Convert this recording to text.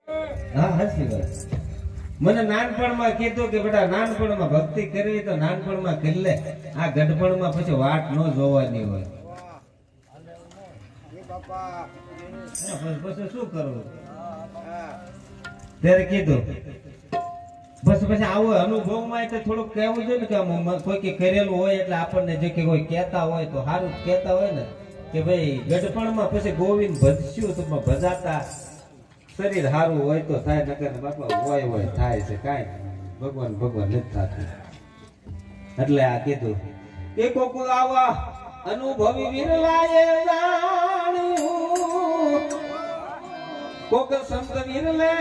હા હાચી વાત. મને નાનપણમાં કીધું કે બેટા નાનપણમાં ભક્તિ કરવી તો નાનપણમાં કરી લે, આ ગઢપણમાં પછી વાટ ન જોવાની હોય. પછી શું કરવું ત્યારે કીધું પછી આવો અનુભવમાં તો થોડુંક કહેવું જોઈએ ને કે કોઈ કે કરેલું હોય એટલે આપણને જે કે કોઈ કહેતા હોય તો સારું કહેતા હોય ને કે ભાઈ ગઢપણમાં પછી ગોવિંદ ભજસ્યું તો ભજાતા શરીર સારું હોય તો થાય, નકર બાપા હોય થાય છે કાંઈ ભગવાન નથી થતું. એટલે આ કીધું કે કોક આવા અનુભવી વિરલાએ જાણ્યું, કોક સંત વિરલે